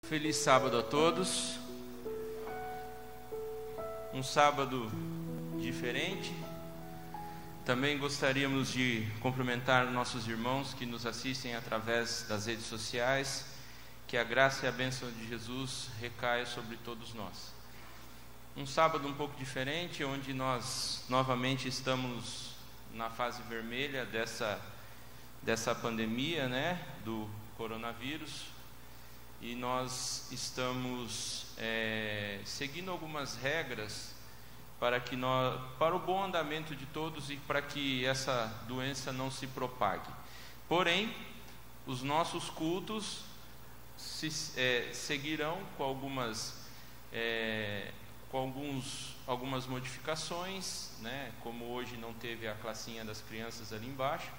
Feliz sábado a todos. Um sábado diferente. Também gostaríamos de cumprimentar nossos irmãos que nos assistem através das redes sociais. Que a graça e a bênção de Jesus recaia sobre todos nós. Um sábado um pouco diferente, onde nós novamente estamos na fase vermelha dessa pandemia, do coronavírus. E nós estamos seguindo algumas regras para o bom andamento de todos e para que essa doença não se propague. Porém, os nossos cultos seguirão com algumas modificações, como hoje não teve a classinha das crianças ali embaixo,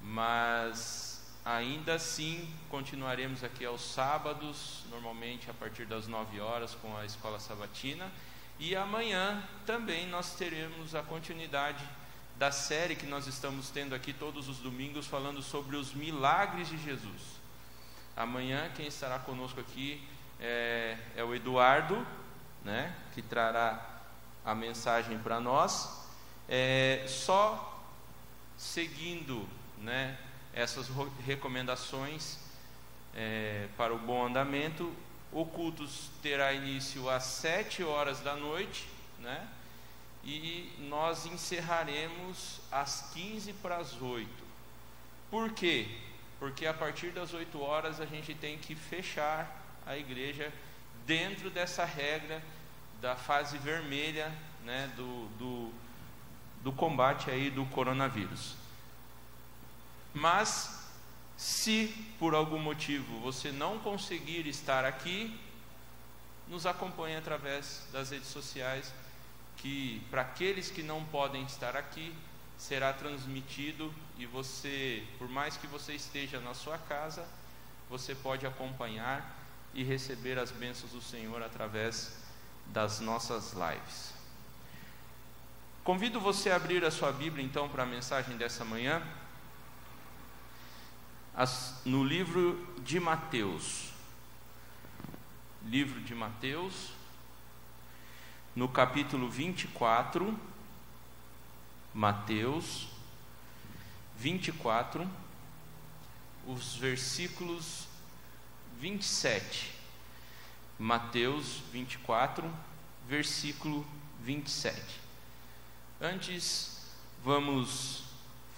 mas ainda assim continuaremos aqui aos sábados, normalmente a partir das 9 horas com a escola sabatina, e amanhã também nós teremos a continuidade da série que nós estamos tendo aqui todos os domingos, falando sobre os milagres de Jesus. Amanhã quem estará conosco aqui é o Eduardo, que trará a mensagem para nós, só seguindo, essas recomendações para o bom andamento. O culto terá início às 7 horas da noite, e nós encerraremos às 15 para as 8. Por quê? Porque a partir das 8 horas a gente tem que fechar a igreja dentro dessa regra da fase vermelha, do combate aí do coronavírus. Mas, se por algum motivo você não conseguir estar aqui, nos acompanhe através das redes sociais, que para aqueles que não podem estar aqui, será transmitido, e você, por mais que você esteja na sua casa, você pode acompanhar e receber as bênçãos do Senhor através das nossas lives. Convido você a abrir a sua Bíblia então para a mensagem dessa manhã, no livro de Mateus, no capítulo 24, Mateus 24, os versículos 27, Mateus 24, versículo 27. Antes, vamos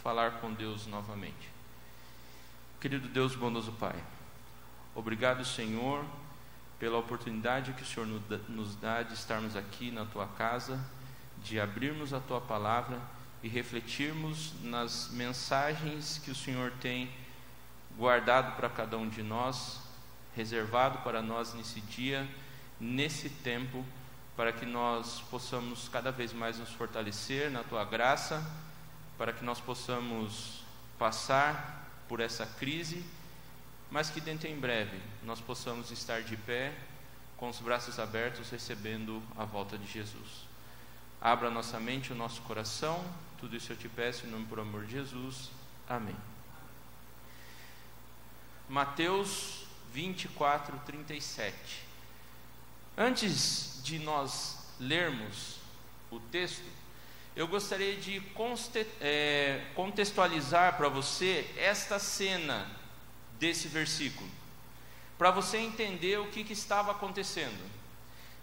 falar com Deus novamente. Querido Deus, bondoso Pai, obrigado, Senhor, pela oportunidade que o Senhor nos dá de estarmos aqui na Tua casa, de abrirmos a Tua palavra e refletirmos nas mensagens que o Senhor tem guardado para cada um de nós, reservado para nós nesse dia, nesse tempo, para que nós possamos cada vez mais nos fortalecer na Tua graça, para que nós possamos passar por essa crise, mas que dentro em breve nós possamos estar de pé, com os braços abertos, recebendo a volta de Jesus. Abra nossa mente, o nosso coração, tudo isso eu te peço em nome por amor de Jesus, amém. Mateus 24, 37. Antes de nós lermos o texto, eu gostaria de contextualizar para você esta cena desse versículo, para você entender o que estava acontecendo.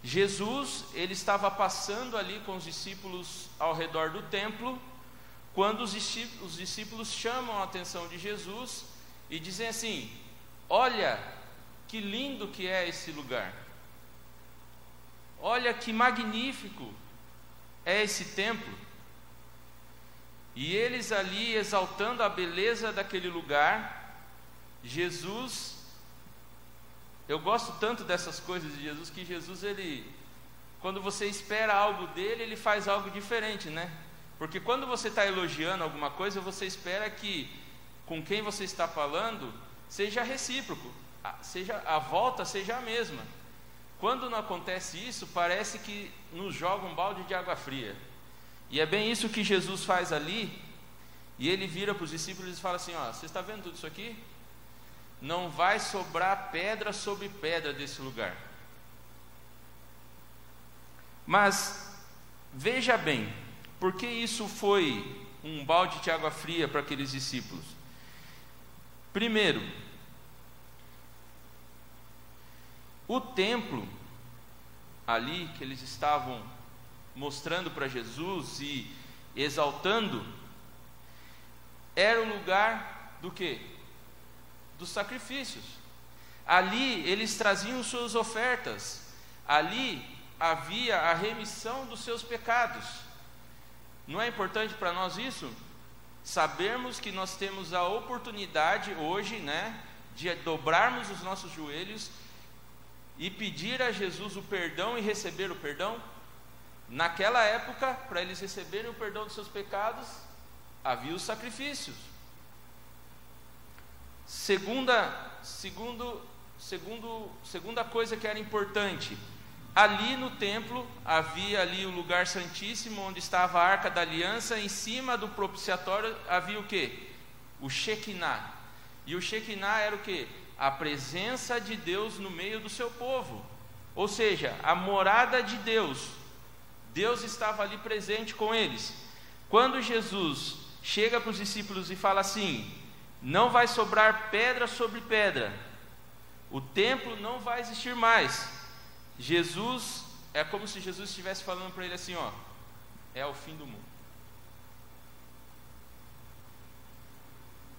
Jesus, ele estava passando ali com os discípulos ao redor do templo, quando os discípulos chamam a atenção de Jesus e dizem assim: olha que lindo que é esse lugar, olha que magnífico é esse templo. E eles ali exaltando a beleza daquele lugar, Jesus, eu gosto tanto dessas coisas de Jesus, que Jesus, quando você espera algo dele, ele faz algo diferente, Porque quando você está elogiando alguma coisa, você espera que com quem você está falando seja recíproco, a volta seja a mesma. Quando não acontece isso, parece que nos joga um balde de água fria. E é bem isso que Jesus faz ali. E ele vira para os discípulos e fala assim: ó, você está vendo tudo isso aqui? não vai sobrar pedra sobre pedra desse lugar. Mas veja bem, por que isso foi um balde de água fria para aqueles discípulos? Primeiro, o templo ali que eles estavam mostrando para Jesus e exaltando, era o lugar do quê? Dos sacrifícios. Ali eles traziam suas ofertas, ali havia a remissão dos seus pecados. Não é importante para nós isso? Sabermos que nós temos a oportunidade hoje, de dobrarmos os nossos joelhos e pedir a Jesus o perdão e receber o perdão. Naquela época, para eles receberem o perdão dos seus pecados, havia os sacrifícios. Segunda coisa que era importante, ali no templo havia ali o lugar santíssimo, onde estava a Arca da Aliança. Em cima do propiciatório havia o quê? O Shekinah. E o Shekinah era o quê? A presença de Deus no meio do seu povo, ou seja, a morada de Deus. Deus estava ali presente com eles. Quando Jesus chega para os discípulos e fala assim: não vai sobrar pedra sobre pedra, o templo não vai existir mais. Jesus, é como se Jesus estivesse falando para ele assim, é o fim do mundo.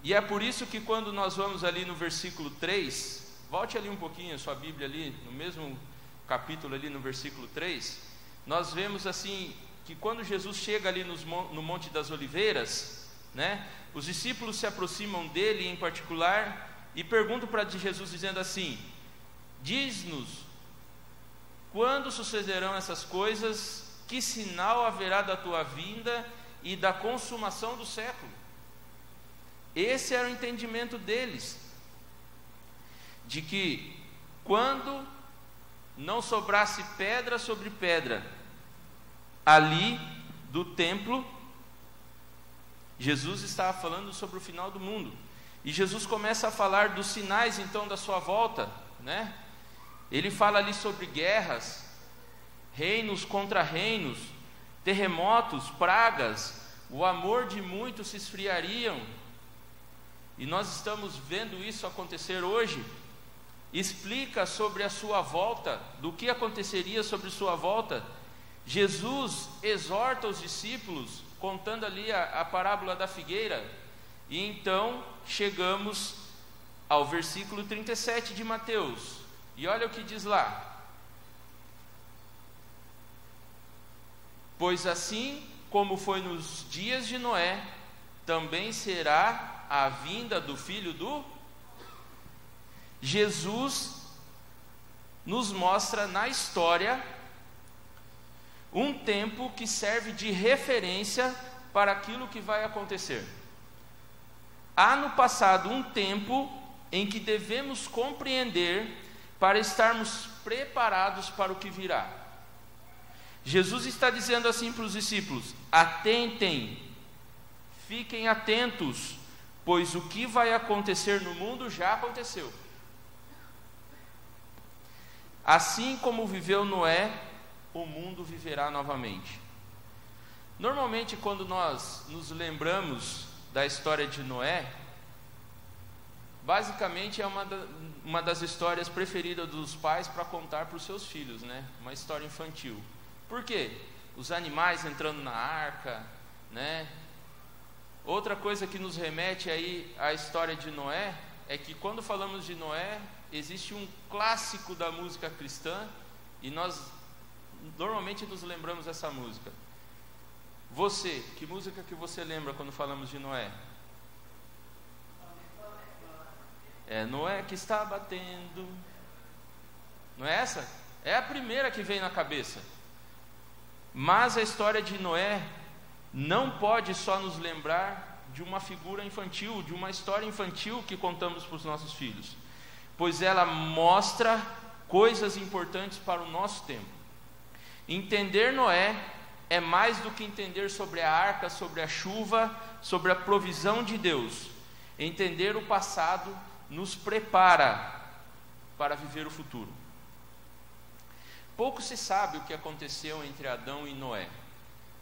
E é por isso que quando nós vamos ali no versículo 3, volte ali um pouquinho a sua Bíblia ali, no mesmo capítulo ali no versículo 3, nós vemos assim, que quando Jesus chega ali no Monte das Oliveiras, os discípulos se aproximam dele em particular e perguntam para Jesus dizendo assim: diz-nos, quando sucederão essas coisas? Que sinal haverá da tua vinda e da consumação do século? Esse era o entendimento deles, de que quando não sobrasse pedra sobre pedra ali do templo, Jesus estava falando sobre o final do mundo. E Jesus começa a falar dos sinais então da sua volta, Ele fala ali sobre guerras, reinos contra reinos, terremotos, pragas, o amor de muitos se esfriariam. E nós estamos vendo isso acontecer hoje. Explica sobre a sua volta, do que aconteceria sobre sua volta. Jesus exorta os discípulos, contando ali a parábola da figueira. E então chegamos ao versículo 37 de Mateus. E olha o que diz lá: pois assim como foi nos dias de Noé, também será a vinda do Filho do... Jesus nos mostra na história um tempo que serve de referência para aquilo que vai acontecer. Há no passado um tempo em que devemos compreender para estarmos preparados para o que virá. Jesus está dizendo assim para os discípulos: atentem, fiquem atentos, pois o que vai acontecer no mundo já aconteceu. Assim como viveu Noé, o mundo viverá novamente. Normalmente, quando nós nos lembramos da história de Noé, basicamente é uma das histórias preferidas dos pais para contar para os seus filhos, Uma história infantil. Por quê? Os animais entrando na arca, Outra coisa que nos remete aí à história de Noé é que quando falamos de Noé, existe um clássico da música cristã e nós normalmente nos lembramos dessa música. Você, que música que você lembra quando falamos de Noé? É Noé que está batendo. Não é essa? É a primeira que vem na cabeça. Mas a história de Noé não pode só nos lembrar de uma figura infantil, de uma história infantil que contamos para os nossos filhos, pois ela mostra coisas importantes para o nosso tempo. Entender Noé é mais do que entender sobre a arca, sobre a chuva, sobre a provisão de Deus. Entender o passado nos prepara para viver o futuro. Pouco se sabe o que aconteceu entre Adão e Noé.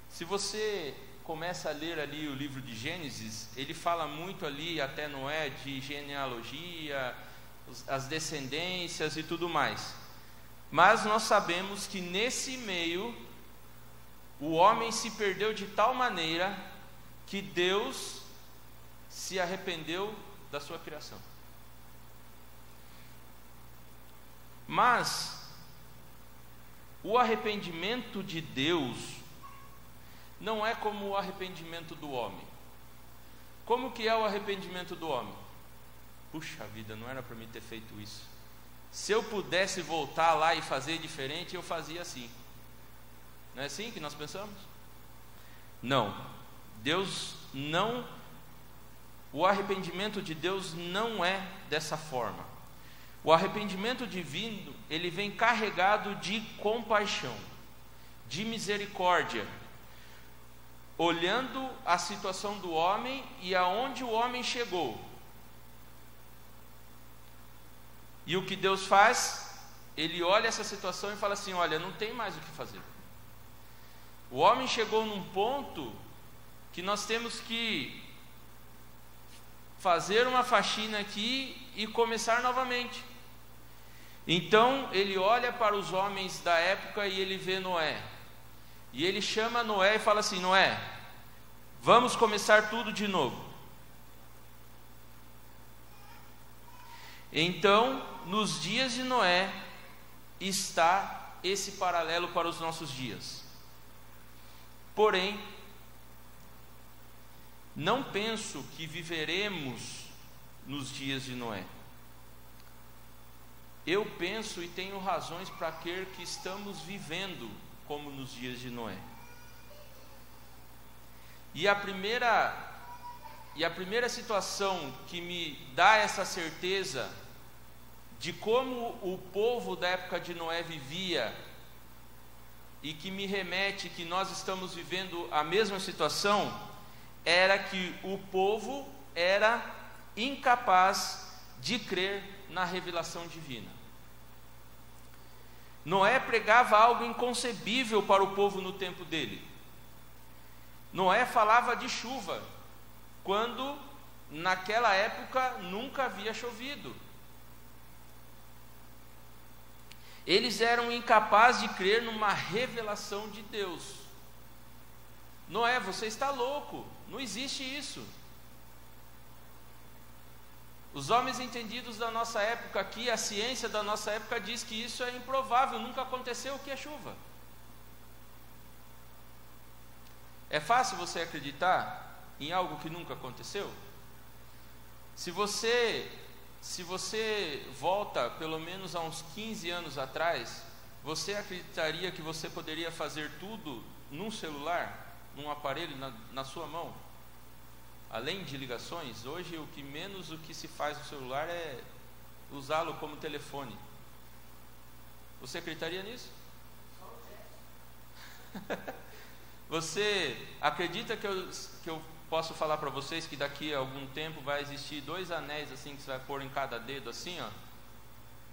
Se você começa a ler ali o livro de Gênesis, ele fala muito ali, até Noé, de genealogia, as descendências e tudo mais. Mas nós sabemos que nesse meio, o homem se perdeu de tal maneira que Deus se arrependeu da sua criação. Mas o arrependimento de Deus não é como o arrependimento do homem. Como que é o arrependimento do homem? Puxa vida, não era para mim ter feito isso. Se eu pudesse voltar lá e fazer diferente, eu fazia assim. Não é assim que nós pensamos? Não. Deus não... O arrependimento de Deus não é dessa forma. O arrependimento divino, ele vem carregado de compaixão, de misericórdia, olhando a situação do homem e aonde o homem chegou. E o que Deus faz? Ele olha essa situação e fala assim: olha, não tem mais o que fazer. O homem chegou num ponto que nós temos que fazer uma faxina aqui e começar novamente. Então ele olha para os homens da época e ele vê Noé. E ele chama Noé e fala assim: Noé, vamos começar tudo de novo. Então, nos dias de Noé, está esse paralelo para os nossos dias. Porém, não penso que viveremos nos dias de Noé. Eu penso e tenho razões para crer que estamos vivendo como nos dias de Noé. E a primeira situação que me dá essa certeza de como o povo da época de Noé vivia, e que me remete que nós estamos vivendo a mesma situação, era que o povo era incapaz de crer na revelação divina. Noé pregava algo inconcebível para o povo no tempo dele. Noé falava de chuva, quando naquela época nunca havia chovido. Eles eram incapazes de crer numa revelação de Deus. Noé, você está louco, não existe isso. Os homens entendidos da nossa época aqui, a ciência da nossa época diz que isso é improvável, nunca aconteceu. O que é chuva? É fácil você acreditar em algo que nunca aconteceu? Se você volta pelo menos a uns 15 anos atrás, você acreditaria que você poderia fazer tudo num celular, num aparelho na sua mão? Além de ligações, hoje o que se faz no celular é usá-lo como telefone. Você acreditaria nisso? Você acredita que eu posso falar para vocês que daqui a algum tempo vai existir 2 anéis assim que você vai pôr em cada dedo assim, ó,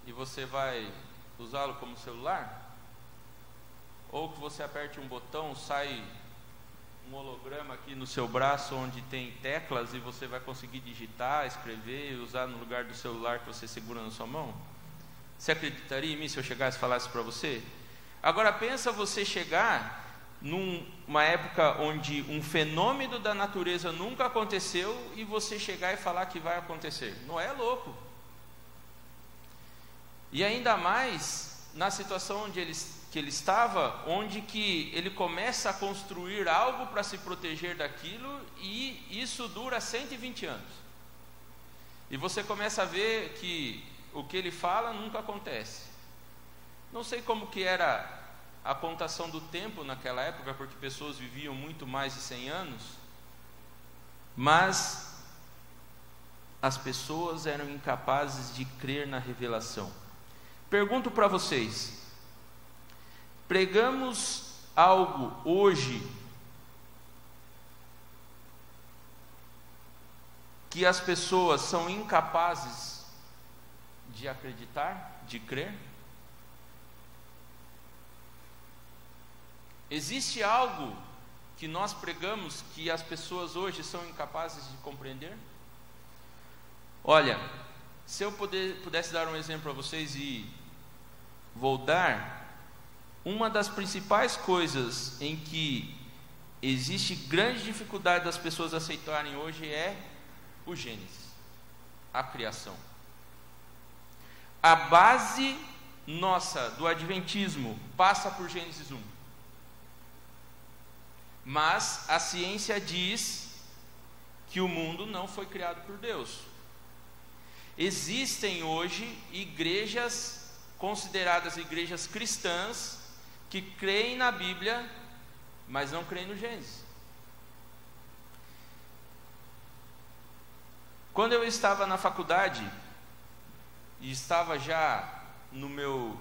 e você vai usá-lo como celular? Ou que você aperte um botão, sai um holograma aqui no seu braço onde tem teclas e você vai conseguir digitar, escrever e usar no lugar do celular que você segura na sua mão? Você acreditaria em mim se eu chegasse e falasse para você? Agora pensa você chegar numa época onde um fenômeno da natureza nunca aconteceu e você chegar e falar que vai acontecer. Não é louco? E ainda mais na situação onde que ele estava, onde que ele começa a construir algo para se proteger daquilo, e isso dura 120 anos. E você começa a ver que o que ele fala nunca acontece. Não sei como que era a contação do tempo naquela época, porque pessoas viviam muito mais de 100 anos, mas as pessoas eram incapazes de crer na revelação. Pergunto para vocês: pregamos algo hoje que as pessoas são incapazes de acreditar, de crer? Existe algo que nós pregamos que as pessoas hoje são incapazes de compreender? Olha, se eu pudesse dar um exemplo para vocês, e vou dar, uma das principais coisas em que existe grande dificuldade das pessoas aceitarem hoje é o Gênesis, a criação. A base nossa do Adventismo passa por Gênesis 1. Mas a ciência diz que o mundo não foi criado por Deus. Existem hoje igrejas consideradas igrejas cristãs que creem na Bíblia, mas não creem no Gênesis. Quando eu estava na faculdade, e estava já no meu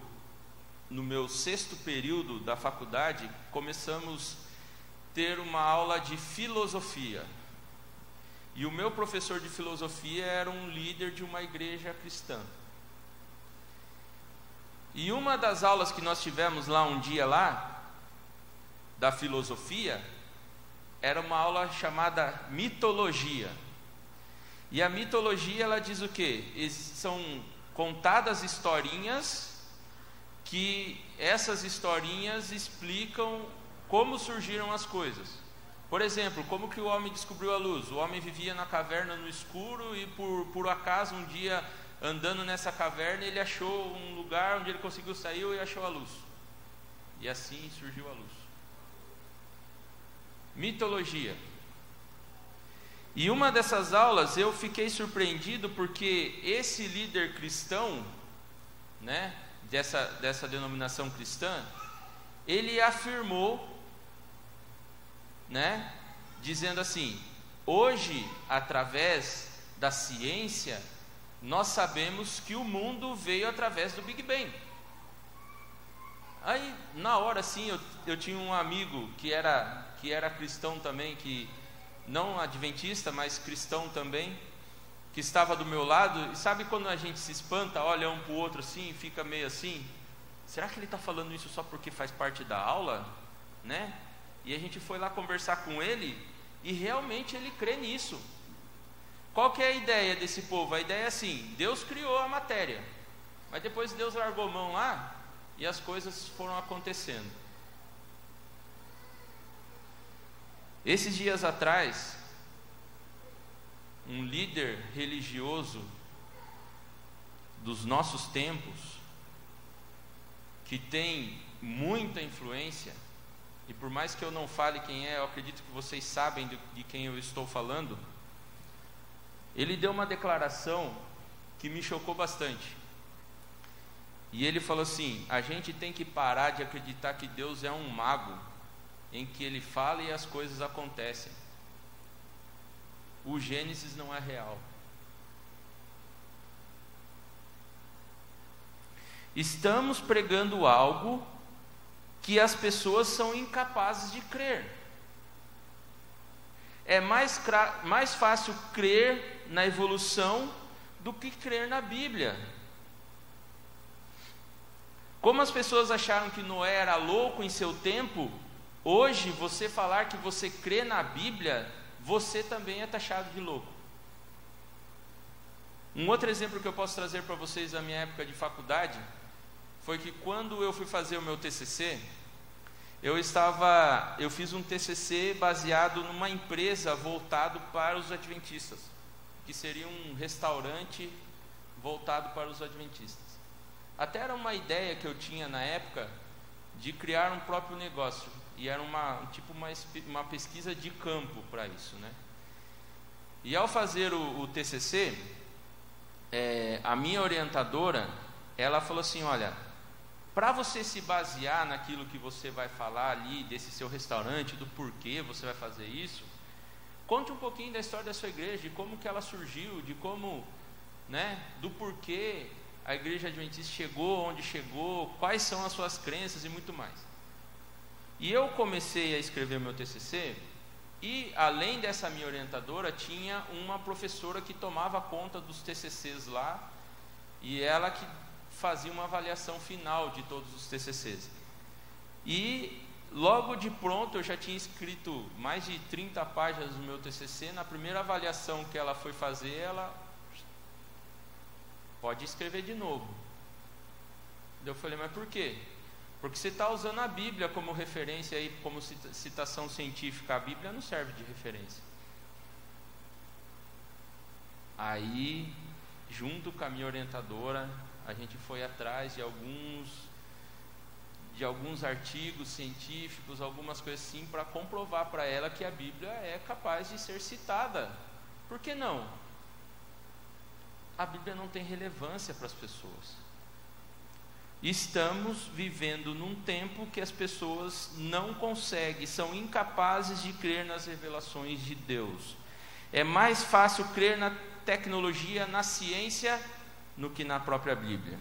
6º período da faculdade, começamos a ter uma aula de filosofia. E o meu professor de filosofia era um líder de uma igreja cristã. E uma das aulas que nós tivemos lá um dia lá, da filosofia, era uma aula chamada mitologia. E a mitologia, ela diz o quê? São contadas historinhas, que essas historinhas explicam como surgiram as coisas. Por exemplo, como que o homem descobriu a luz? O homem vivia na caverna no escuro e por acaso um dia, andando nessa caverna, ele achou um lugar onde ele conseguiu sair e achou a luz. E assim surgiu a luz. Mitologia. E uma dessas aulas eu fiquei surpreendido porque esse líder cristão, né, dessa denominação cristã, ele afirmou, né, dizendo assim: hoje, através da ciência, nós sabemos que o mundo veio através do Big Bang. Aí, na hora assim, eu tinha um amigo que era cristão também, que não adventista, mas cristão também, que estava do meu lado. E sabe quando a gente se espanta, olha um para o outro assim, fica meio assim, será que ele está falando isso só porque faz parte da aula, né? E a gente foi lá conversar com ele, e realmente ele crê nisso. Qual que é a ideia desse povo? A ideia é assim: Deus criou a matéria, mas depois Deus largou mão lá, e as coisas foram acontecendo. Esses dias atrás, um líder religioso dos nossos tempos, que tem muita influência, e por mais que eu não fale quem é, eu acredito que vocês sabem de quem eu estou falando, ele deu uma declaração que me chocou bastante. E ele falou assim: a gente tem que parar de acreditar que Deus é um mago, em que ele fala e as coisas acontecem. O Gênesis não é real. Estamos pregando algo que as pessoas são incapazes de crer. É mais fácil crer na evolução do que crer na Bíblia. Como as pessoas acharam que Noé era louco em seu tempo, hoje você falar que você crê na Bíblia, você também é taxado de louco. Um outro exemplo que eu posso trazer para vocês da minha época de faculdade foi que quando eu fui fazer o meu TCC, eu fiz um TCC baseado numa empresa voltado para os adventistas, que seria um restaurante voltado para os adventistas. Até era uma ideia que eu tinha na época de criar um próprio negócio, e era uma pesquisa de campo para isso, né? E ao fazer o TCC, a minha orientadora, ela falou assim: olha, para você se basear naquilo que você vai falar ali, desse seu restaurante, do porquê você vai fazer isso, conte um pouquinho da história da sua igreja, de como que ela surgiu, de como, né, do porquê a igreja adventista chegou onde chegou, quais são as suas crenças e muito mais. E eu comecei a escrever meu TCC, e além dessa minha orientadora, tinha uma professora que tomava conta dos TCCs lá, e ela que fazia uma avaliação final de todos os TCCs. E logo de pronto eu já tinha escrito mais de 30 páginas do meu TCC. Na primeira avaliação que ela foi fazer, ela pode escrever de novo. Eu falei, mas por quê? Porque você está usando a Bíblia como referência aí, como citação científica. A Bíblia não serve de referência. Aí, junto com a minha orientadora, a gente foi atrás de alguns artigos científicos, algumas coisas assim, para comprovar para ela que a Bíblia é capaz de ser citada. Por que não? A Bíblia não tem relevância para as pessoas. Estamos vivendo num tempo que as pessoas não conseguem, são incapazes de crer nas revelações de Deus. É mais fácil crer na tecnologia, na ciência, do que na própria Bíblia.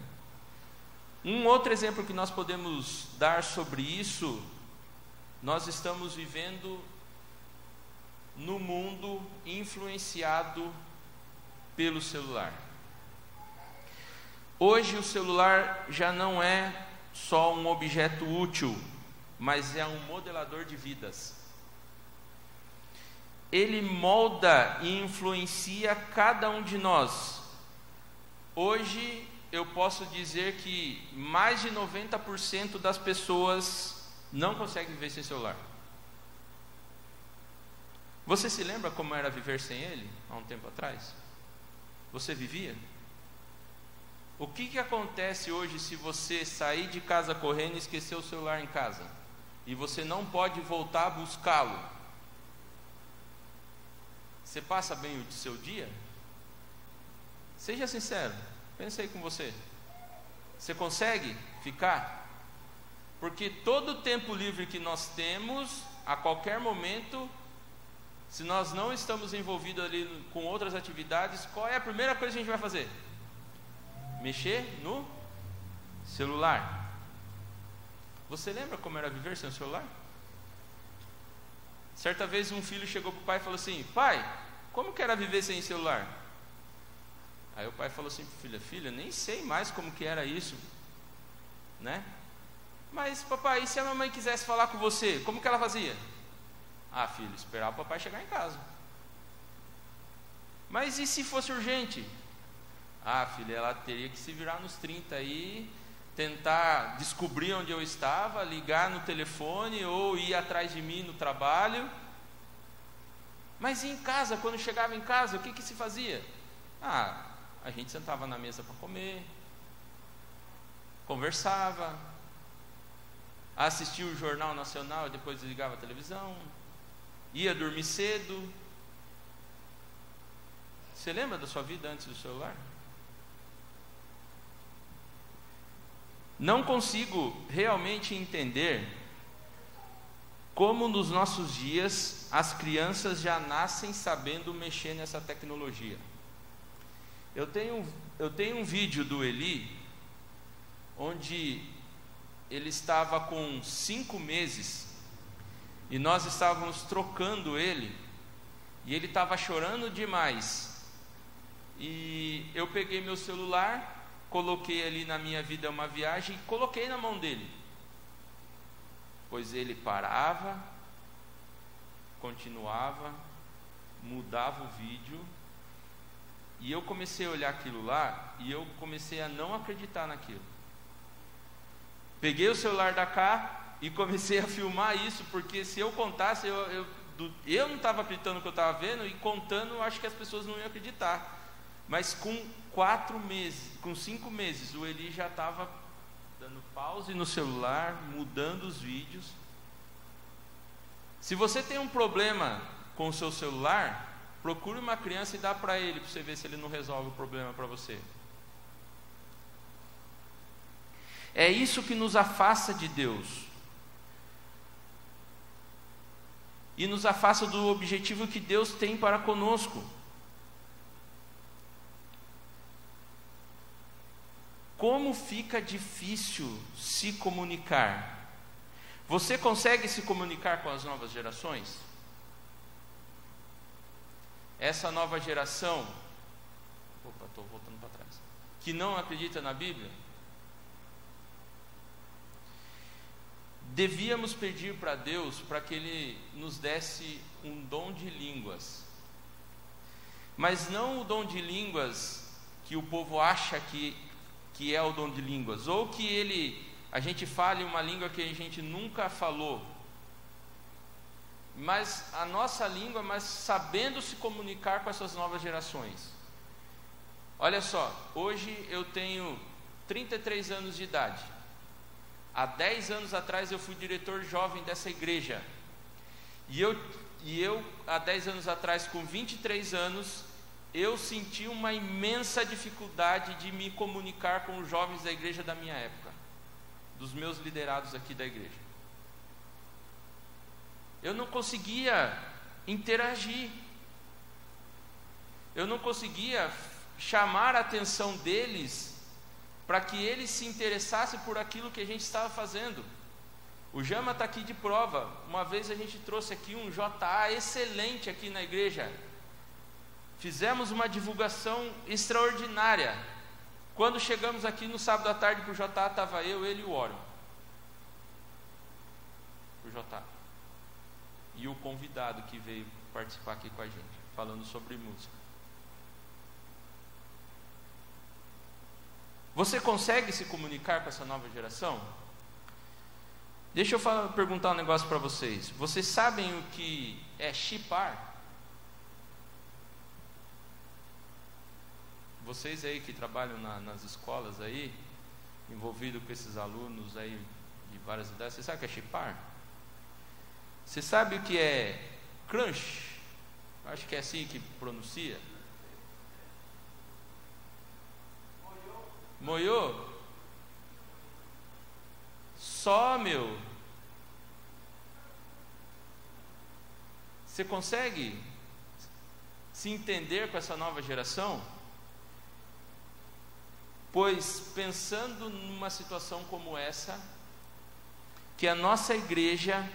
Um outro exemplo que nós podemos dar sobre isso, nós estamos vivendo no mundo influenciado pelo celular. Hoje o celular já não é só um objeto útil, mas é um modelador de vidas. Ele molda e influencia cada um de nós. Hoje eu posso dizer que mais de 90% das pessoas não conseguem viver sem celular. Você se lembra como era viver sem ele há um tempo atrás? Você vivia? O que acontece hoje se você sair de casa correndo e esquecer o celular em casa? E você não pode voltar a buscá-lo? Você passa bem o seu dia? Seja sincero, pensa aí com você. Você consegue ficar? Porque todo o tempo livre que nós temos, a qualquer momento, se nós não estamos envolvidos ali com outras atividades, qual é a primeira coisa que a gente vai fazer? Mexer no celular. Você lembra como era viver sem o celular? Certa vez um filho chegou para o pai e falou assim: pai, como que era viver sem celular? Aí o pai falou assim para o filho: filha, nem sei mais como que era isso, né? Mas papai, e se a mamãe quisesse falar com você, como que ela fazia? Ah, filho, esperar o papai chegar em casa. Mas e se fosse urgente? Ah, filha, ela teria que se virar nos 30 aí, tentar descobrir onde eu estava, ligar no telefone ou ir atrás de mim no trabalho. Mas e em casa, quando chegava em casa, o que se fazia? Ah, a gente sentava na mesa para comer, conversava, assistia o Jornal Nacional e depois desligava a televisão, ia dormir cedo. Você lembra da sua vida antes do celular? Não consigo realmente entender como nos nossos dias as crianças já nascem sabendo mexer nessa tecnologia. Eu tenho um vídeo do Eli, onde ele estava com 5 meses, e nós estávamos trocando ele, e ele estava chorando demais, e eu peguei meu celular, coloquei ali na Minha Vida é uma Viagem e coloquei na mão dele, pois ele parava, continuava, mudava o vídeo, e eu comecei a olhar aquilo lá e eu comecei a não acreditar naquilo. Peguei o celular da cá e comecei a filmar isso, porque se eu contasse, eu não estava acreditando no que eu estava vendo, e contando, eu acho que as pessoas não iam acreditar. Mas com 4 meses, com 5 meses, o Eli já estava dando pause no celular, mudando os vídeos. Se você tem um problema com o seu celular, procure uma criança e dá para ele, para você ver se ele não resolve o problema para você. É isso que nos afasta de Deus. E nos afasta do objetivo que Deus tem para conosco. Como fica difícil se comunicar? Você consegue se comunicar com as novas gerações? Essa nova geração... Opa, estou voltando para trás. que não acredita na Bíblia? Devíamos pedir para Deus para que Ele nos desse um dom de línguas, mas não o dom de línguas que o povo acha que é o dom de línguas, ou que a gente fale uma língua que a gente nunca falou, mas a nossa língua, mas sabendo se comunicar com essas novas gerações. Olha só, hoje eu tenho 33 anos de idade. Há 10 anos atrás eu fui diretor jovem dessa igreja. E eu há 10 anos atrás, com 23 anos, eu senti uma imensa dificuldade de me comunicar com os jovens da igreja da minha época, dos meus liderados aqui da igreja. Eu não conseguia interagir, eu não conseguia chamar a atenção deles para que eles se interessassem por aquilo que a gente estava fazendo. O Jama está aqui de prova. Uma vez a gente trouxe aqui um JA excelente aqui na igreja. Fizemos uma divulgação extraordinária. Quando chegamos aqui no sábado à tarde para o JA, estava eu, ele e o Warren. O JA. E o convidado que veio participar aqui com a gente, falando sobre música. Você consegue se comunicar com essa nova geração? Deixa eu perguntar um negócio para vocês. Vocês sabem o que é chipar? Vocês aí que trabalham nas escolas aí, envolvidos com esses alunos aí de várias idades, você sabe o que é chipar? Você sabe o que é crunch? Acho que é assim que pronuncia. Moiô? Só, meu. Você consegue se entender com essa nova geração? Pois, pensando numa situação como essa, que a nossa igreja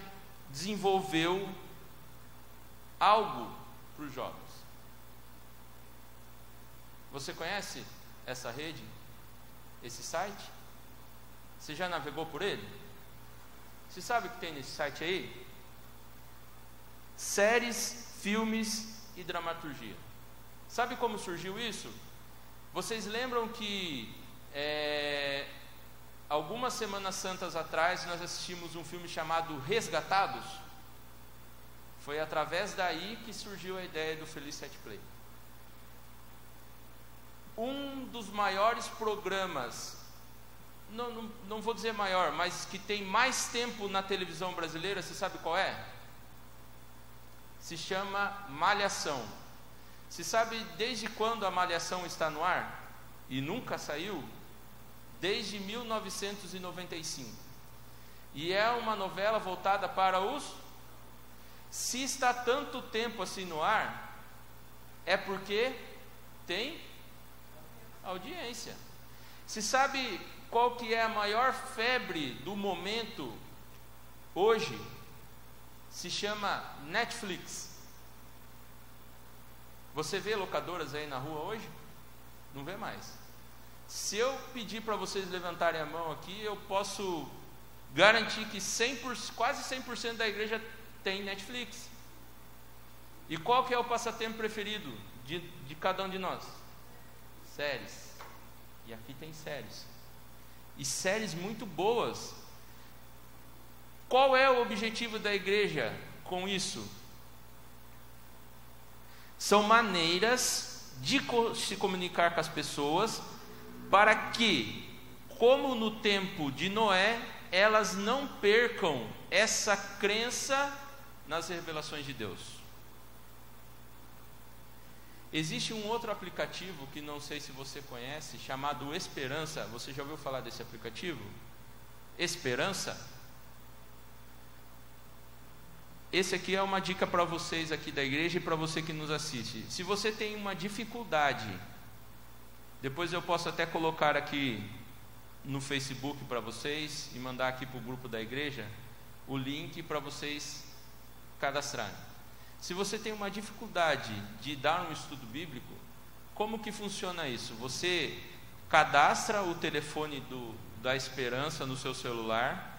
desenvolveu algo para os jovens. Você conhece essa rede? Esse site? Você já navegou por ele? Você sabe o que tem nesse site aí? Séries, filmes e dramaturgia. Sabe como surgiu isso? Vocês lembram que algumas semanas santas atrás nós assistimos um filme chamado Resgatados? Foi através daí que surgiu a ideia do Feliz Set Play. Um dos maiores programas, não vou dizer maior, mas que tem mais tempo na televisão brasileira, você sabe qual é? Se chama Malhação. Você sabe desde quando a Malhação está no ar? E nunca saiu? Desde 1995. E é uma novela voltada para os... Se está tanto tempo assim no ar, é porque tem audiência. Você sabe qual que é a maior febre do momento hoje? Se chama Netflix. Você vê locadoras aí na rua hoje? Não vê mais. Se eu pedir para vocês levantarem a mão aqui, eu posso garantir que quase 100% da igreja tem Netflix. E qual que é o passatempo preferido de cada um de nós? Séries. E aqui tem séries. E séries muito boas. Qual é o objetivo da igreja com isso? São maneiras de se comunicar com as pessoas para que, como no tempo de Noé, elas não percam essa crença nas revelações de Deus. Existe um outro aplicativo que não sei se você conhece, chamado Esperança. Você já ouviu falar desse aplicativo? Esperança? Esse aqui é uma dica para vocês aqui da igreja e para você que nos assiste. Se você tem uma dificuldade, depois eu posso até colocar aqui no Facebook para vocês e mandar aqui para o grupo da igreja o link para vocês cadastrarem. Se você tem uma dificuldade de dar um estudo bíblico, como que funciona isso? Você cadastra o telefone da esperança no seu celular,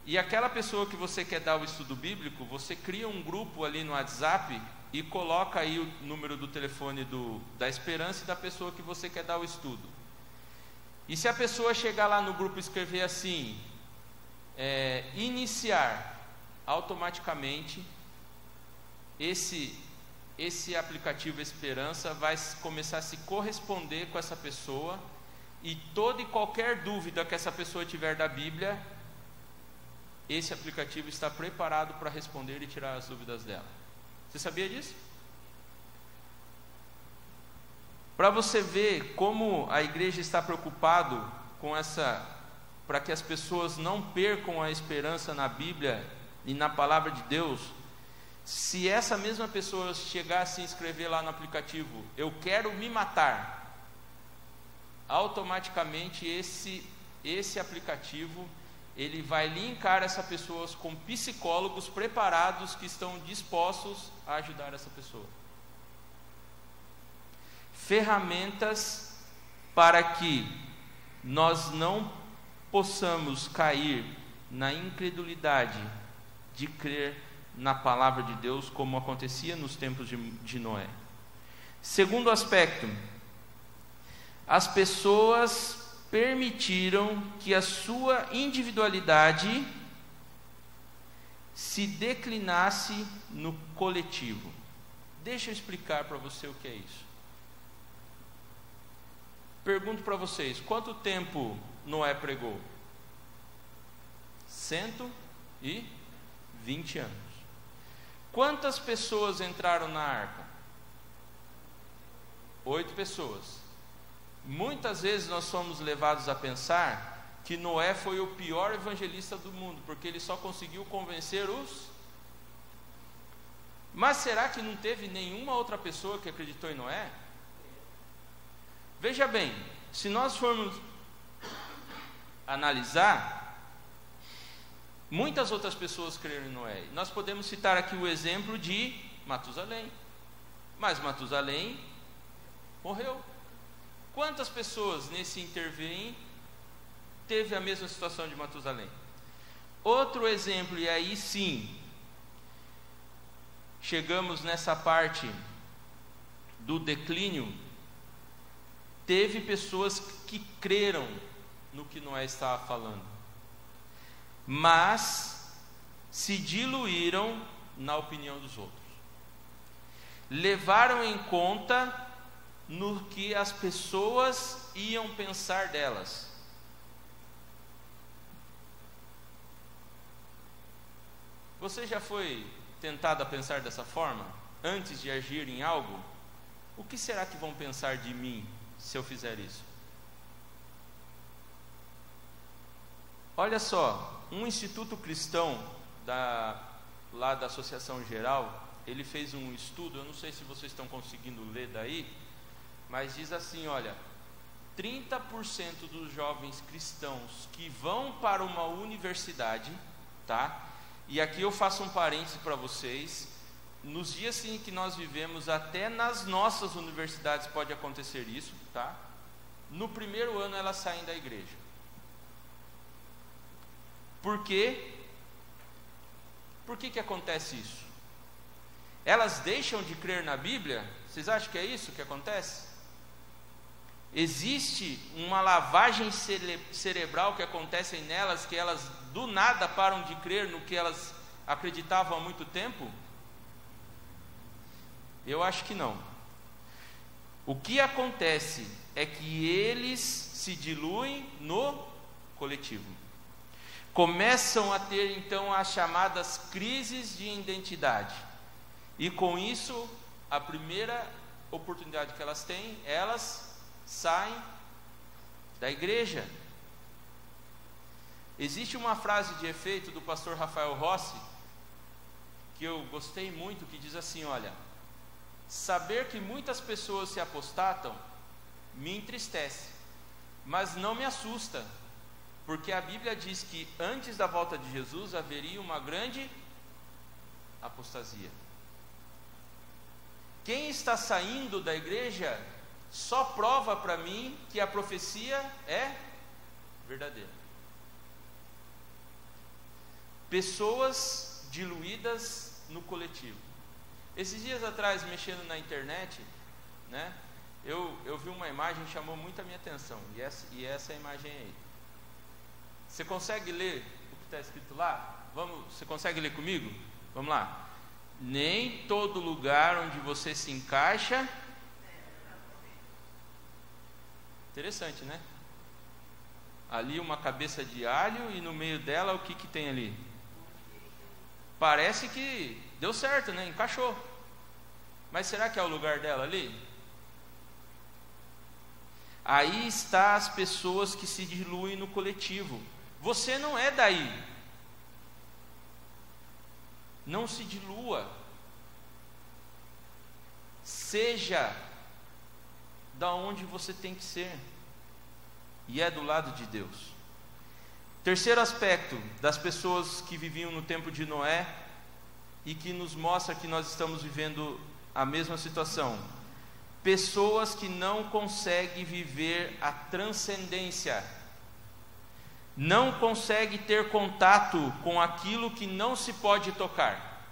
e aquela pessoa que você quer dar o estudo bíblico, você cria um grupo ali no WhatsApp e coloca aí o número do telefone da esperança e da pessoa que você quer dar o estudo. E se a pessoa chegar lá no grupo e escrever assim, iniciar, automaticamente esse aplicativo Esperança vai começar a se corresponder com essa pessoa, e toda e qualquer dúvida que essa pessoa tiver da Bíblia, esse aplicativo está preparado para responder e tirar as dúvidas dela. Você sabia disso? Para você ver como a igreja está preocupado com para que as pessoas não percam a esperança na Bíblia e na palavra de Deus. Se essa mesma pessoa chegar a se inscrever lá no aplicativo, eu quero me matar, automaticamente esse aplicativo, ele vai linkar essa pessoa com psicólogos preparados que estão dispostos a ajudar essa pessoa. Ferramentas para que nós não possamos cair na incredulidade de crer na palavra de Deus, como acontecia nos tempos de Noé. Segundo aspecto, as pessoas permitiram que a sua individualidade se declinasse no coletivo. Deixa eu explicar para você o que é isso. Pergunto para vocês, quanto tempo Noé pregou? 120 anos. Quantas pessoas entraram na arca? 8 pessoas. Muitas vezes nós somos levados a pensar que Noé foi o pior evangelista do mundo, porque ele só conseguiu convencer os... Mas será que não teve nenhuma outra pessoa que acreditou em Noé? Veja bem, se nós formos analisar, muitas outras pessoas creram em Noé. Nós podemos citar aqui o exemplo de Matusalém. Mas Matusalém morreu. Quantas pessoas nesse intervém teve a mesma situação de Matusalém? Outro exemplo, e aí sim, chegamos nessa parte do declínio, teve pessoas que creram no que Noé estava falando, mas se diluíram na opinião dos outros, levaram em conta no que as pessoas iam pensar delas. Você já foi tentado a pensar dessa forma? Antes de agir em algo? O que será que vão pensar de mim se eu fizer isso? Olha só, um instituto cristão lá da Associação Geral, ele fez um estudo, eu não sei se vocês estão conseguindo ler daí, mas diz assim, olha, 30% dos jovens cristãos que vão para uma universidade, tá? E aqui eu faço um parêntese para vocês, nos dias em que nós vivemos, até nas nossas universidades pode acontecer isso, tá? No primeiro ano elas saem da igreja. Por quê? Por que acontece isso? Elas deixam de crer na Bíblia? Vocês acham que é isso que acontece? Existe uma lavagem cerebral que acontece nelas, que elas do nada param de crer no que elas acreditavam há muito tempo? Eu acho que não. O que acontece é que eles se diluem no coletivo. Começam a ter então as chamadas crises de identidade. E com isso, a primeira oportunidade que elas têm, elas saem da igreja. Existe uma frase de efeito do pastor Rafael Rossi, que eu gostei muito, que diz assim, olha, saber que muitas pessoas se apostatam me entristece, mas não me assusta, porque a Bíblia diz que antes da volta de Jesus haveria uma grande apostasia. Quem está saindo da igreja só prova para mim que a profecia é verdadeira. Pessoas diluídas no coletivo. Esses dias atrás, mexendo na internet, né, eu vi uma imagem que chamou muito a minha atenção, e essa é a imagem aí. Você consegue ler o que está escrito lá? Você consegue ler comigo? Vamos lá. Nem todo lugar onde você se encaixa. Interessante, né? Ali uma cabeça de alho, e no meio dela o que tem ali? Parece que deu certo, né? Encaixou. Mas será que é o lugar dela ali? Aí está as pessoas que se diluem no coletivo. Você não é daí. Não se dilua. Seja da onde você tem que ser. E é do lado de Deus. Terceiro aspecto das pessoas que viviam no tempo de Noé e que nos mostra que nós estamos vivendo a mesma situação. Pessoas que não conseguem viver a transcendência. Não conseguem ter contato com aquilo que não se pode tocar.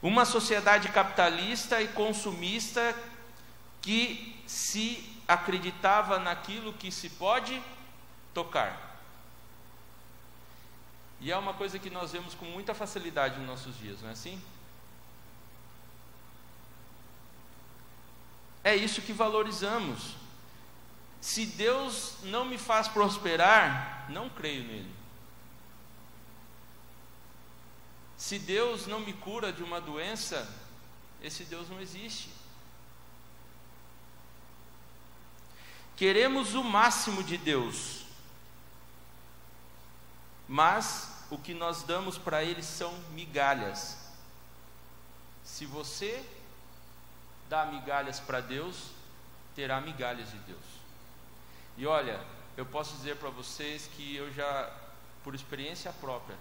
Uma sociedade capitalista e consumista que se acreditava naquilo que se pode tocar. E é uma coisa que nós vemos com muita facilidade nos nossos dias, não é assim? É isso que valorizamos. Se Deus não me faz prosperar, não creio nele. Se Deus não me cura de uma doença, esse Deus não existe. Queremos o máximo de Deus, mas o que nós damos para Ele são migalhas. Se você dá migalhas para Deus, terá migalhas de Deus. E olha, eu posso dizer para vocês que eu já, por experiência própria,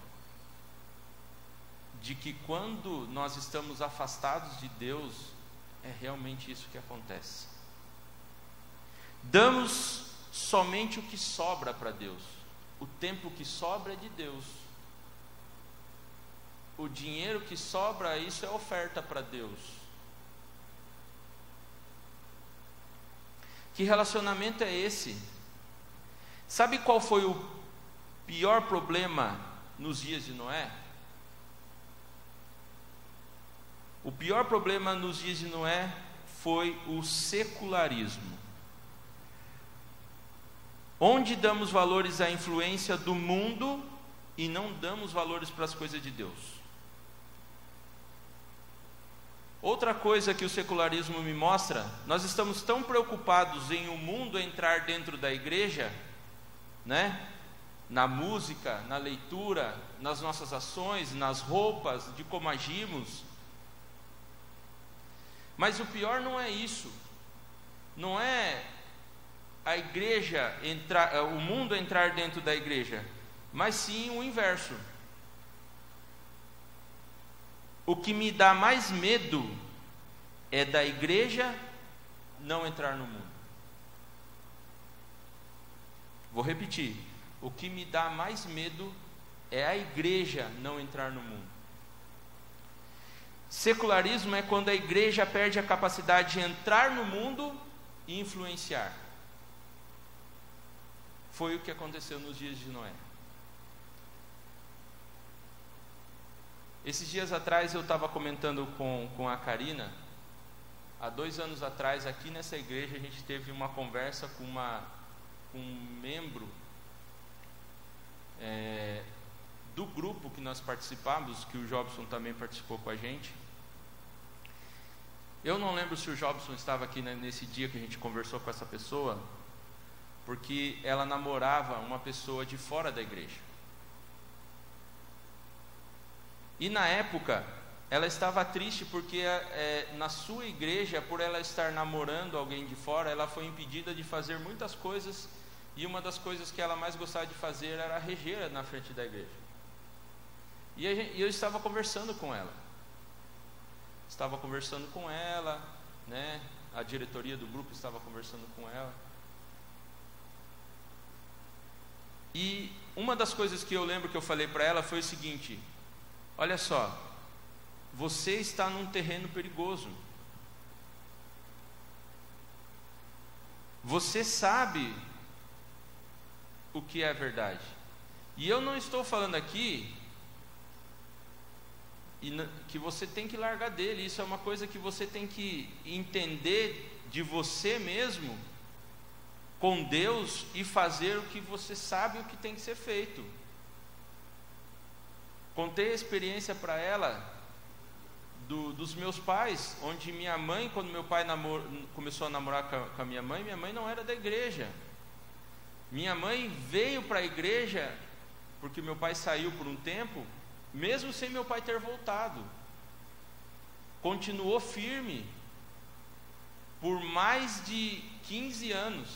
de que quando nós estamos afastados de Deus, é realmente isso que acontece. Damos somente o que sobra para Deus. O tempo que sobra é de Deus. O dinheiro que sobra, isso é oferta para Deus. Que relacionamento é esse? Sabe qual foi o pior problema nos dias de Noé? O pior problema nos dias de Noé foi o secularismo. Onde damos valores à influência do mundo e não damos valores para as coisas de Deus. Outra coisa que o secularismo me mostra, nós estamos tão preocupados em o mundo entrar dentro da igreja, né? Na música, na leitura, nas nossas ações, nas roupas, de como agimos. Mas o pior não é isso. Não é a igreja entrar, o mundo entrar dentro da igreja, mas sim o inverso. O que me dá mais medo é da igreja não entrar no mundo. Vou repetir. O que me dá mais medo é a igreja não entrar no mundo. Secularismo é quando a igreja perde a capacidade de entrar no mundo e influenciar. Foi o que aconteceu nos dias de Noé. Esses dias atrás eu estava comentando com a Karina. Há 2 anos atrás, aqui nessa igreja, a gente teve uma conversa com um membro do grupo que nós participamos, que o Jobson também participou com a gente. Eu não lembro se o Jobson estava aqui nesse dia que a gente conversou com essa pessoa, porque ela namorava uma pessoa de fora da igreja. E na época, ela estava triste porque na sua igreja, por ela estar namorando alguém de fora, ela foi impedida de fazer muitas coisas, e uma das coisas que ela mais gostava de fazer era reger na frente da igreja. E eu estava conversando com ela. Estava conversando com ela, né? a diretoria do grupo estava conversando com ela. E uma das coisas que eu lembro que eu falei para ela foi o seguinte: olha só, você está num terreno perigoso. Você sabe o que é verdade. E eu não estou falando aqui que você tem que largar dele. Isso é uma coisa que você tem que entender de você mesmo, com Deus, e fazer o que você sabe o que tem que ser feito. Contei a experiência para ela dos meus pais, onde minha mãe, quando meu pai começou a namorar com a minha mãe não era da igreja. Minha mãe veio para a igreja porque meu pai saiu por um tempo, mesmo sem meu pai ter voltado. Continuou firme por mais de 15 anos,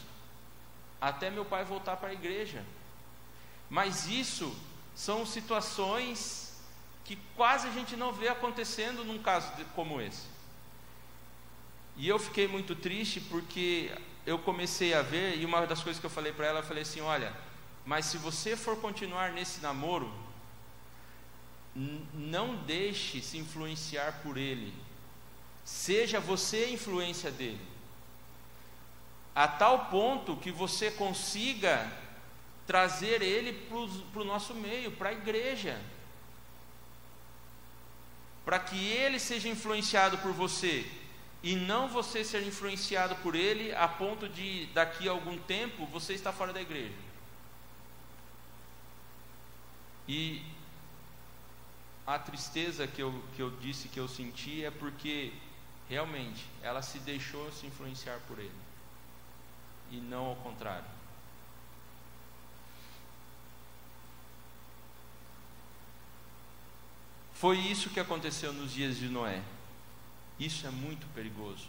até meu pai voltar para a igreja. Mas isso são situações que quase a gente não vê acontecendo num caso como esse. E eu fiquei muito triste porque eu comecei a ver, e uma das coisas que eu falei para ela, eu falei assim: olha, mas se você for continuar nesse namoro, não deixe se influenciar por ele, seja você a influência dele, a tal ponto que você consiga trazer ele para o nosso meio, para a igreja, para que ele seja influenciado por você, e não você ser influenciado por ele, a ponto de daqui a algum tempo você estar fora da igreja. E a tristeza que eu disse que eu senti é porque realmente ela se deixou se influenciar por ele, e não ao contrário. Foi isso que aconteceu nos dias de Noé. Isso é muito perigoso.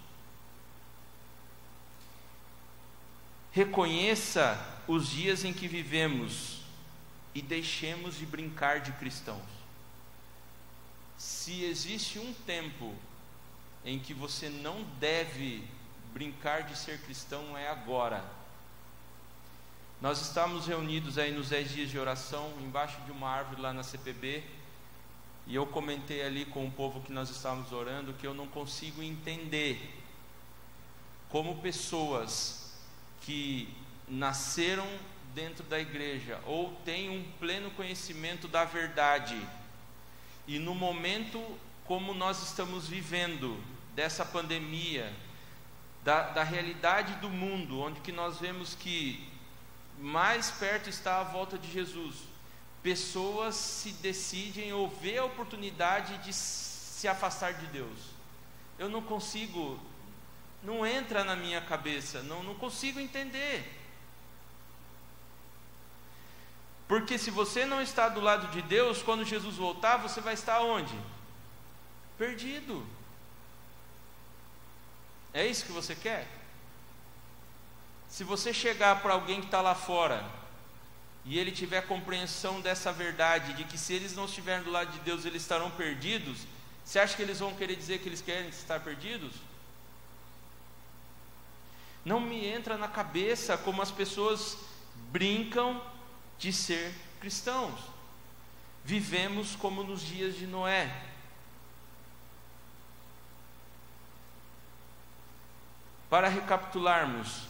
Reconheça os dias em que vivemos e deixemos de brincar de cristãos. Se existe um tempo em que você não deve brincar de ser cristão, é agora. Nós estamos reunidos aí nos 10 dias de oração, embaixo de uma árvore lá na CPB, e eu comentei ali com o povo que nós estávamos orando que eu não consigo entender como pessoas que nasceram dentro da igreja ou têm um pleno conhecimento da verdade, e no momento como nós estamos vivendo, dessa pandemia, da realidade do mundo, onde que nós vemos que mais perto está a volta de Jesus, pessoas se decidem ou vê a oportunidade de se afastar de Deus. Eu não consigo, não entra na minha cabeça, não consigo entender. Porque se você não está do lado de Deus, quando Jesus voltar, você vai estar onde? Perdido. É isso que você quer? Se você chegar para alguém que está lá fora e ele tiver compreensão dessa verdade, de que se eles não estiverem do lado de Deus, eles estarão perdidos, você acha que eles vão querer dizer que eles querem estar perdidos? Não me entra na cabeça como as pessoas brincam de ser cristãos. Vivemos como nos dias de Noé. Para recapitularmos,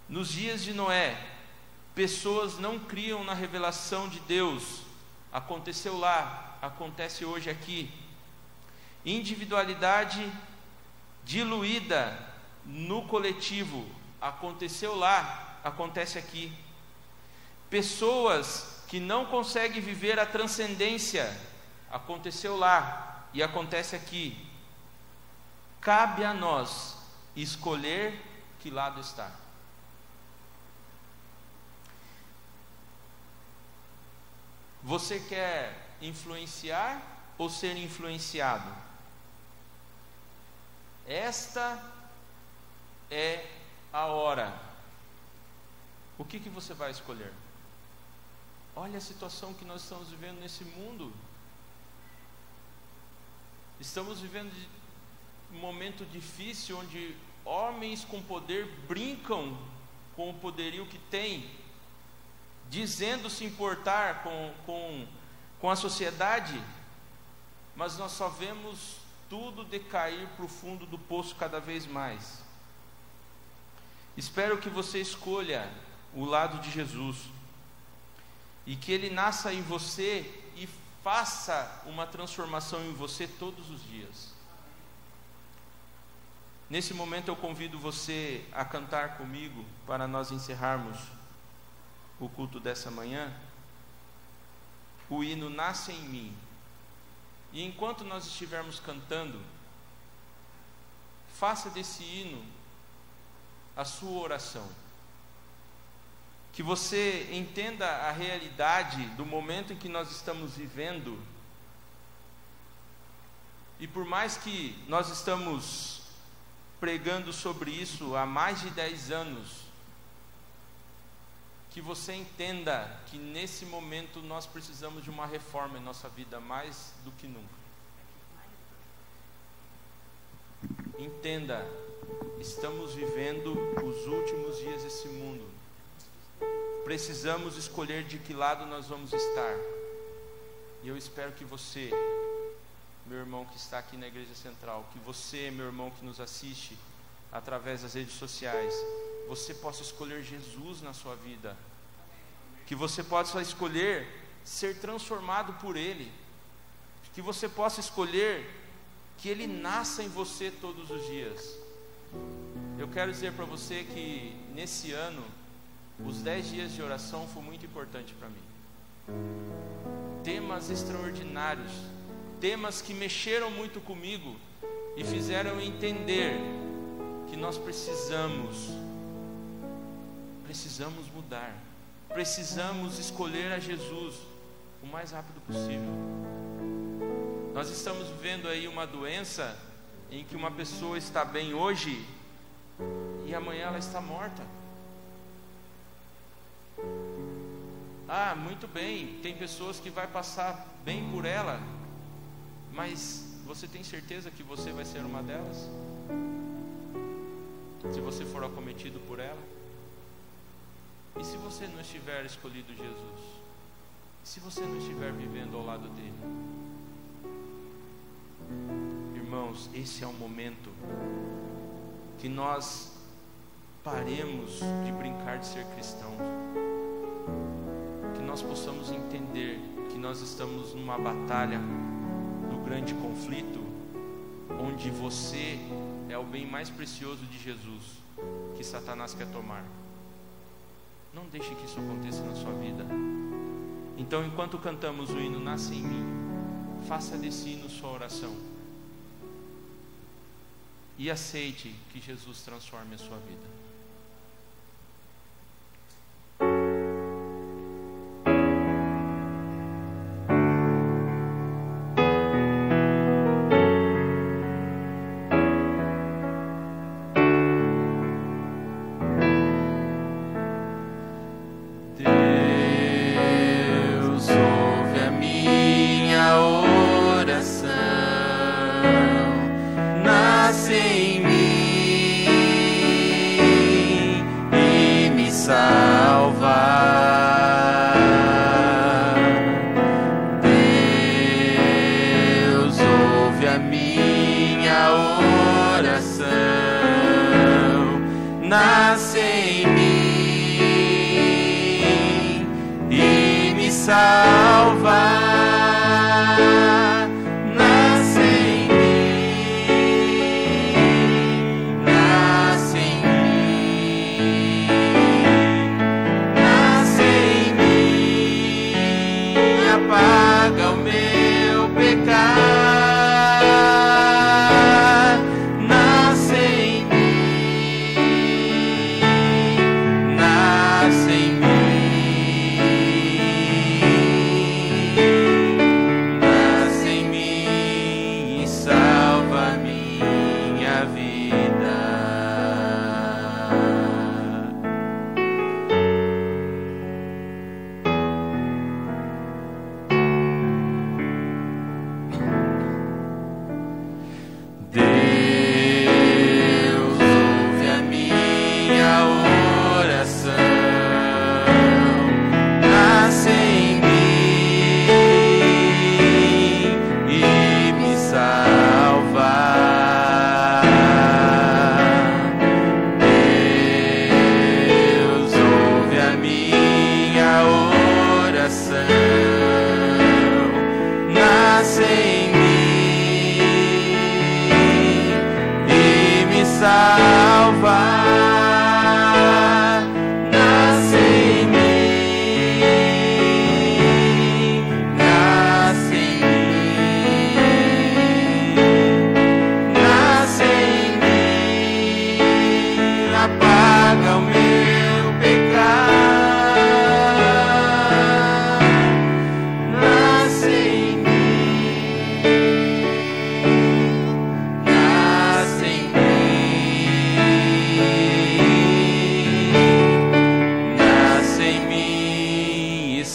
nos dias de Noé, pessoas não criam na revelação de Deus. Aconteceu lá, acontece hoje aqui. Individualidade diluída no coletivo. Aconteceu lá, acontece aqui. Pessoas que não conseguem viver a transcendência. Aconteceu lá e acontece aqui. Cabe a nós escolher que lado está. Você quer influenciar ou ser influenciado? Esta é a hora. O que você vai escolher? Olha a situação que nós estamos vivendo nesse mundo. Estamos vivendo momento difícil onde homens com poder brincam com o poderio que têm, dizendo se importar com a sociedade, mas nós só vemos tudo decair para o fundo do poço cada vez mais. Espero que você escolha o lado de Jesus e que Ele nasça em você e faça uma transformação em você todos os dias. Nesse momento eu convido você a cantar comigo para nós encerrarmos o culto dessa manhã. O hino Nasce em Mim. E enquanto nós estivermos cantando, faça desse hino a sua oração. Que você entenda a realidade do momento em que nós estamos vivendo. E por mais que nós estamos pregando sobre isso há mais de 10 anos, que você entenda que nesse momento nós precisamos de uma reforma em nossa vida mais do que nunca. Entenda, estamos vivendo os últimos dias desse mundo. Precisamos escolher de que lado nós vamos estar. E eu espero que você, meu irmão que está aqui na Igreja Central, que você, meu irmão que nos assiste através das redes sociais, você possa escolher Jesus na sua vida, que você possa escolher ser transformado por Ele, que você possa escolher que Ele nasça em você todos os dias. Eu quero dizer para você que nesse ano, os 10 dias de oração foi muito importante para mim. Temas extraordinários, temas que mexeram muito comigo e fizeram eu entender que nós precisamos mudar, precisamos escolher a Jesus o mais rápido possível. Nós estamos vivendo aí uma doença em que uma pessoa está bem hoje e amanhã ela está morta. Ah, muito bem, tem pessoas que vai passar bem por ela, mas você tem certeza que você vai ser uma delas? Se você for acometido por ela? E se você não estiver escolhido Jesus? E se você não estiver vivendo ao lado dele? Irmãos, esse é o momento que nós paremos de brincar de ser cristãos, que nós possamos entender que nós estamos numa batalha do grande conflito, onde você é o bem mais precioso de Jesus, que Satanás quer tomar. Não deixe que isso aconteça na sua vida. Então, enquanto cantamos o hino Nasce em Mim, faça desse hino sua oração e aceite que Jesus transforme a sua vida. Nasce em mim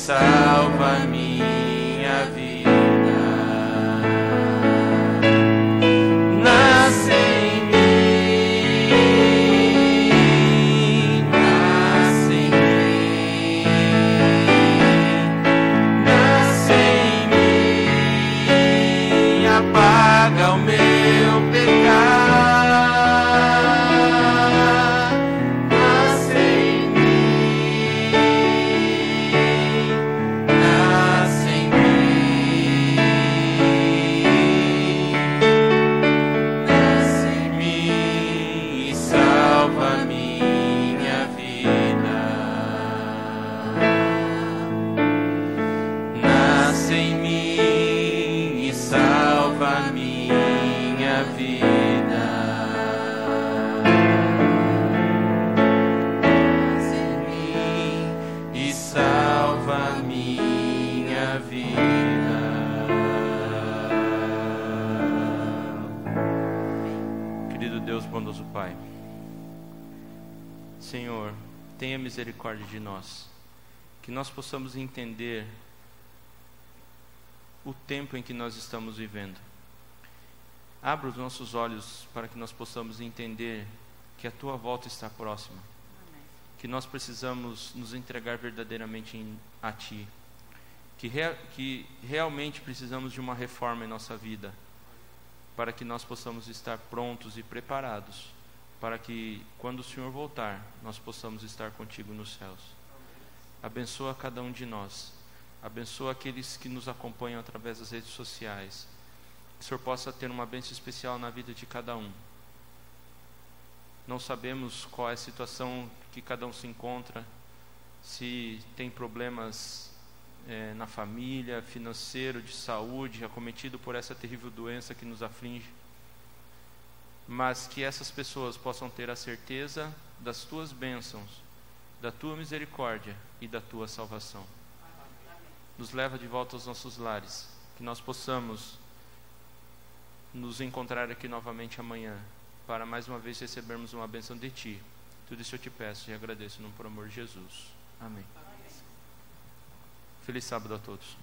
salva minha vida. Nasce em mim, nasce em mim, nasce em mim, apaga o meu pecado. Nasce em mim, nasce em mim, nasce em mim e salva minha vida. Nasce em mim e salva minha vida. Nasce em mim e salva minha vida. Querido Deus, bondoso Pai, Senhor, tenha misericórdia de nós, que nós possamos entender o tempo em que nós estamos vivendo. Abra os nossos olhos para que nós possamos entender que a Tua volta está próxima, que nós precisamos nos entregar verdadeiramente a Ti, que realmente precisamos de uma reforma em nossa vida, para que nós possamos estar prontos e preparados, para que quando o Senhor voltar, nós possamos estar contigo nos céus. Abençoa cada um de nós, abençoa aqueles que nos acompanham através das redes sociais, que o Senhor possa ter uma bênção especial na vida de cada um. Não sabemos qual é a situação que cada um se encontra, se tem problemas na família, financeiro, de saúde, acometido por essa terrível doença que nos aflige, mas que essas pessoas possam ter a certeza das Tuas bênçãos, da Tua misericórdia e da Tua salvação. Nos leva de volta aos nossos lares, que nós possamos nos encontrar aqui novamente amanhã, para mais uma vez recebermos uma bênção de Ti. Tudo isso eu te peço e agradeço no amor de Jesus. Amém. Feliz sábado a todos.